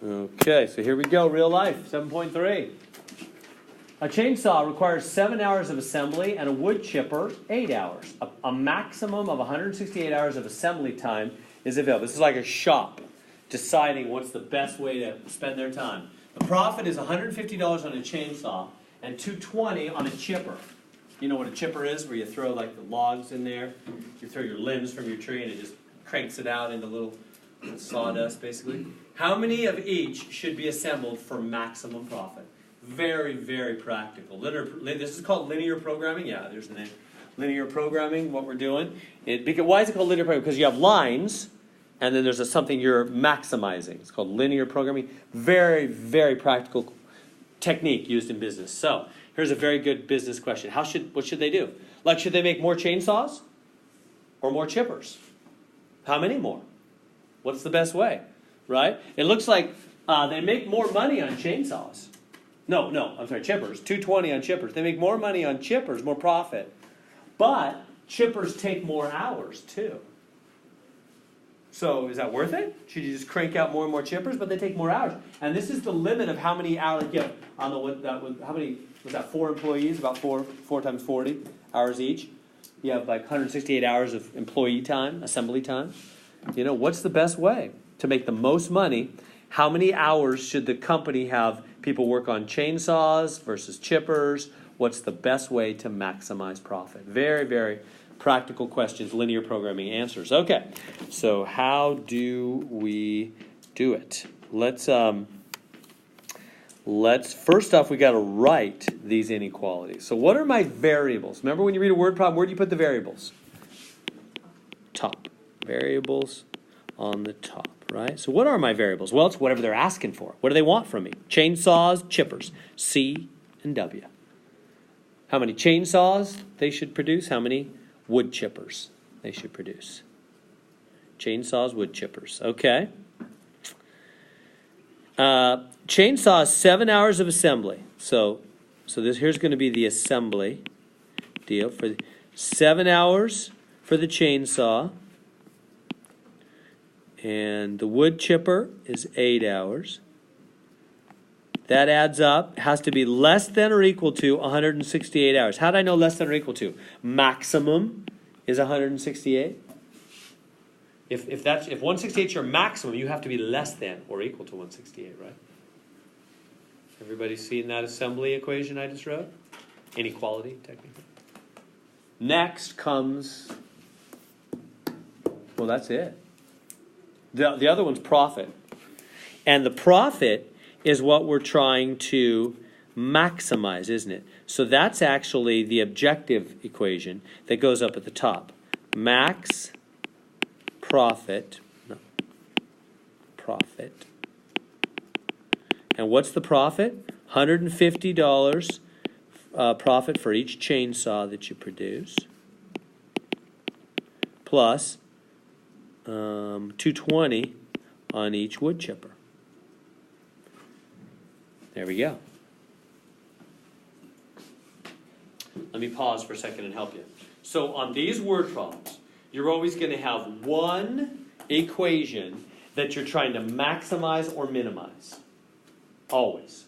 Okay, so here we go, real life, 7.3. A chainsaw requires 7 hours of assembly and a wood chipper 8 hours. A maximum of 168 hours of assembly time is available. This is like a shop deciding what's the best way to spend their time. The profit is $150 on a chainsaw and $220 on a chipper. You know what a chipper is, where you throw like the logs in there, you throw your limbs from your tree and it just cranks it out into little sawdust basically. How many of each should be assembled for maximum profit? Very, very practical. This is called linear programming. Yeah, there's the name. Linear programming, what we're doing. Why is it called linear programming? Because you have lines, and then there's something you're maximizing. It's called linear programming. Very, very practical technique used in business. So, here's a very good business question. What should they do? Like, should they make more chainsaws or more chippers? How many more? What's the best way? Right? It looks like they make more money on chainsaws. I'm sorry, chippers. $220 on chippers. They make more money on chippers, more profit. But chippers take more hours too. So is that worth it? Should you just crank out more and more chippers? But they take more hours. And this is the limit of how many hours you have on how many was that? 4 employees, about 4 times 40 hours each. You have like 168 hours of employee time, assembly time. You know, what's the best way to make the most money? How many hours should the company have people work on chainsaws versus chippers? What's the best way to maximize profit? Very, very practical questions, linear programming answers. Okay, so how do we do it? Let's first off, we got to write these inequalities. So what are my variables? Remember when you read a word problem, where do you put the variables? Top. Variables on the top. Right? So what are my variables? Well, it's whatever they're asking for. What do they want from me? Chainsaws, chippers, C and W. How many chainsaws they should produce? How many wood chippers they should produce? Chainsaws, wood chippers. Okay. Chainsaws, 7 hours of assembly. So here's going to be the assembly deal for 7 hours for the chainsaw. And the wood chipper is 8 hours. That adds up. It has to be less than or equal to 168 hours. How do I know less than or equal to? Maximum is 168. If 168 is your maximum, you have to be less than or equal to 168, right? Everybody seen that assembly equation I just wrote? Inequality, technically. Next comes, well, that's it. The other one's profit. And the profit is what we're trying to maximize, isn't it? So that's actually the objective equation that goes up at the top. Max profit. And what's the profit? $150 profit for each chainsaw that you produce. Plus $220 on each wood chipper. There we go. Let me pause for a second and help you. So on these word problems, you're always going to have one equation that you're trying to maximize or minimize. Always.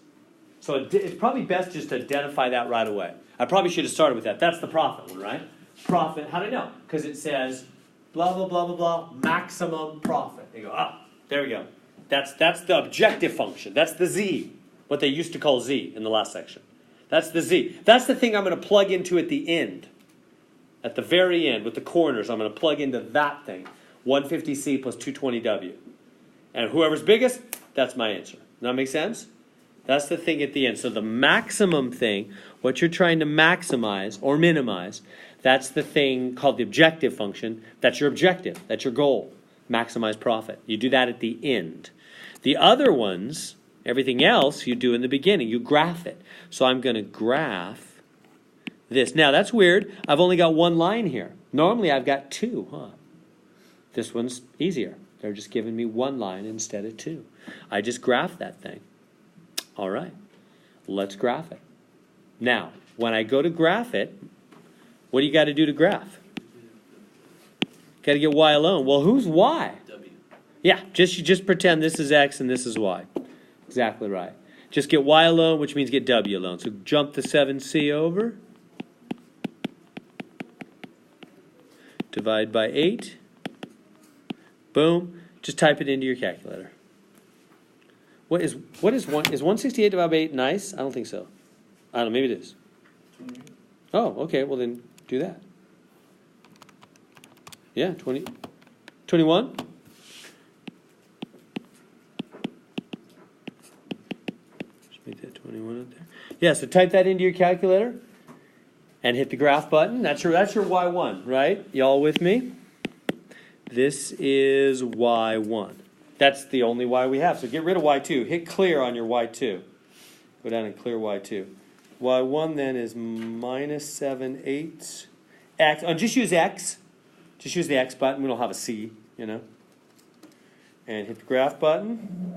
So it's probably best just to identify that right away. I probably should have started with that. That's the profit one, right? Profit, how do I know? Because it says blah, blah, blah, blah, blah, maximum profit. They go, there we go. That's the objective function. That's the Z, what they used to call Z in the last section. That's the Z. That's the thing I'm going to plug into at the end. At the very end, with the corners, I'm going to plug into that thing. 150C plus 220W. And whoever's biggest, that's my answer. Does that make sense? That's the thing at the end. So the maximum thing, what you're trying to maximize or minimize, that's the thing called the objective function. That's your objective. That's your goal. Maximize profit. You do that at the end. The other ones, everything else, you do in the beginning. You graph it. So I'm going to graph this. Now, that's weird. I've only got one line here. Normally, I've got two, huh? This one's easier. They're just giving me one line instead of two. I just graph that thing. All right. Let's graph it. Now, when I go to graph it, what do you got to do to graph? Got to get y alone. Well, who's y? W. Yeah, you just pretend this is x and this is y. Exactly right. Just get y alone, which means get w alone. So jump the 7c over. Divide by 8. Boom. Just type it into your calculator. Is 168 divided by 8 nice? I don't think so. I don't know, maybe it is. Oh, okay, well then do that. Yeah, 21? Just make that 21 up there. Yeah, so type that into your calculator and hit the graph button. That's your y1, right? Y'all with me? This is y1. That's the only y we have. So get rid of y2. Hit clear on your y2. Go down and clear y2. y1 then is minus 7/8 x. Oh, just use x. Just use the x button. We don't have a c, you know. And hit the graph button.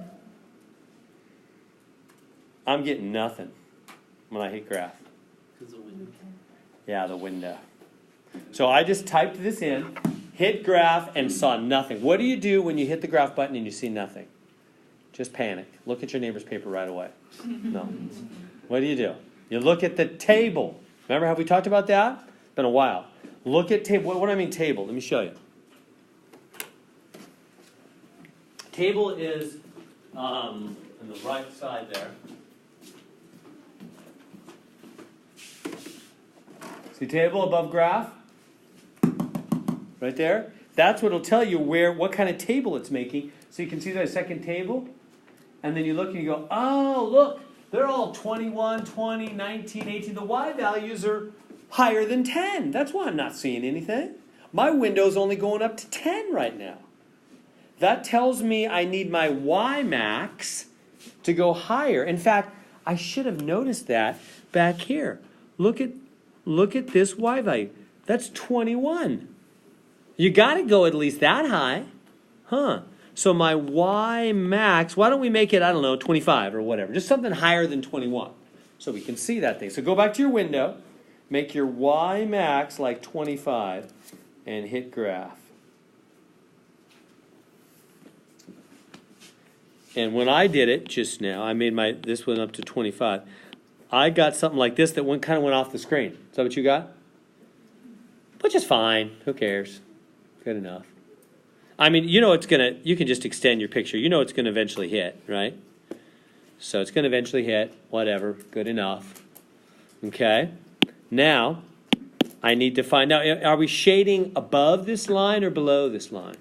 I'm getting nothing when I hit graph. Yeah, the window. So I just typed this in, hit graph, and saw nothing. What do you do when you hit the graph button and you see nothing? Just panic. Look at your neighbor's paper right away. No. What do? You look at the table. Remember how we talked about that? It's been a while. Look at table. What do I mean table? Let me show you. Table is on the right side there. See table above graph? Right there? That's what will tell you what kind of table it's making. So you can see that second table. And then you look and you go, oh, look. They're all 21, 20, 19, 18. The y values are higher than 10. That's why I'm not seeing anything. My window's only going up to 10 right now. That tells me I need my y max to go higher. In fact, I should have noticed that back here. Look at this y value. That's 21. You got to go at least that high. Huh. So my y max, why don't we make it, I don't know, 25 or whatever. Just something higher than 21. So we can see that thing. So go back to your window. Make your y max like 25 and hit graph. And when I did it just now, I made this one up to 25. I got something like this that kind of went off the screen. Is that what you got? Which is fine. Who cares? Good enough. I mean, you know you can just extend your picture. You know it's going to eventually hit, right? So it's going to eventually hit. Whatever. Good enough. Okay. Now, I need to find out, are we shading above this line or below this line?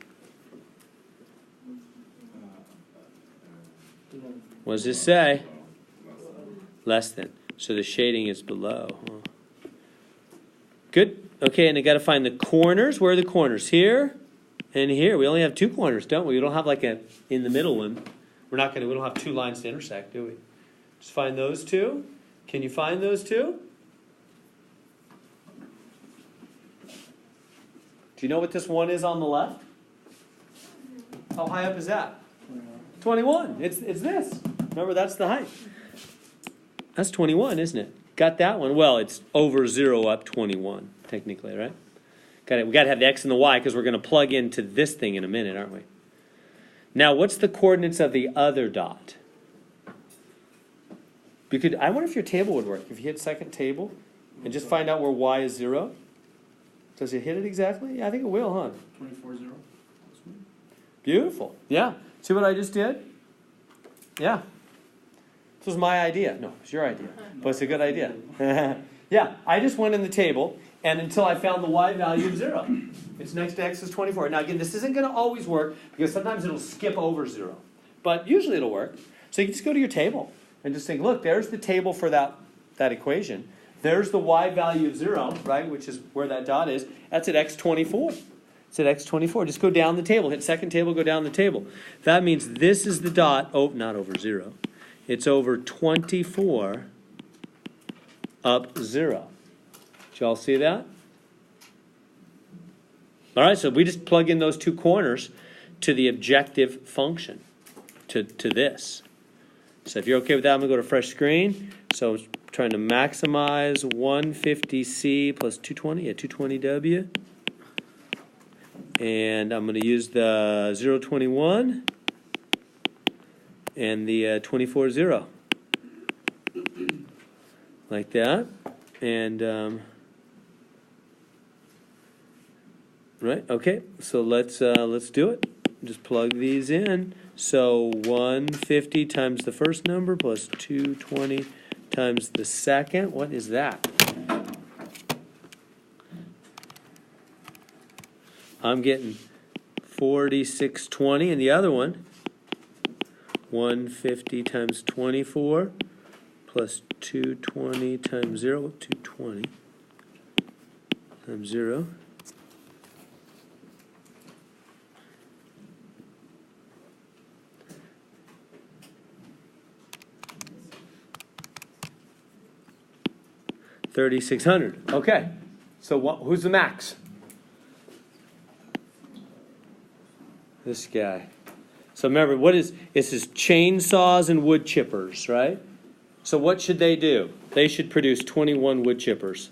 What does this say? Less than. So the shading is below. Huh? Good. Okay, and I got to find the corners. Where are the corners? Here and here. We only have 2 corners, don't we? We don't have like a in the middle one. We don't have 2 lines to intersect, do we? Just find those 2. Can you find those 2? Do you know what this one is on the left? How high up is that? 21. It's this. Remember, that's the height. That's 21, isn't it? Got that one? Well, it's over 0 up 21, technically, right? We got to have the x and the y because we're going to plug into this thing in a minute, aren't we? Now, what's the coordinates of the other dot? I wonder if your table would work. If you hit second table and just find out where y is 0. Does it hit it exactly? Yeah, I think it will, huh? 24, 0. Beautiful. Yeah. See what I just did? Yeah. This was my idea. No, it's your idea. But it's a good idea. Yeah, I just went in the table, and until I found the y value of 0. It's next to x is 24. Now, again, this isn't going to always work, because sometimes it'll skip over 0. But usually it'll work. So you can just go to your table and just think, look, there's the table for that equation. There's the y value of 0, right, which is where that dot is. That's at x24. It's at x24. Just go down the table. Hit second table, go down the table. That means this is the dot, not over 0. It's over 24 up 0. Did y'all see that? All right, so we just plug in those 2 corners to the objective function, to this. So if you're okay with that, I'm going to go to fresh screen. So I'm trying to maximize 150C plus 220, 220W. And I'm going to use the 021. and the 24-0. Like that. And, right, okay, so let's do it. Just plug these in. So 150 times the first number plus 220 times the second. What is that? I'm getting 4620, and the other one, 150 times 24 plus 220 times 0, 220 times 0. $3,600. Okay, so who's the max? This guy. So remember, this is chainsaws and wood chippers, right? So what should they do? They should produce 21 wood chippers.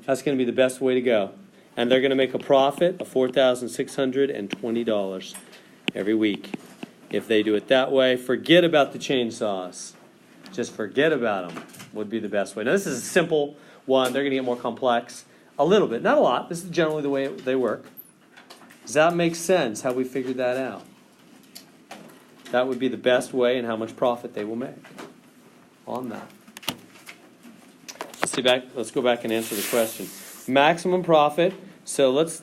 That's going to be the best way to go. And they're going to make a profit of $4,620 every week. If they do it that way, forget about the chainsaws. Just forget about them would be the best way. Now this is a simple one. They're going to get more complex a little bit, not a lot. This is generally the way they work. Does that make sense, how we figured that out? That would be the best way and how much profit they will make on that. Let's go back and answer the question. Maximum profit. So let's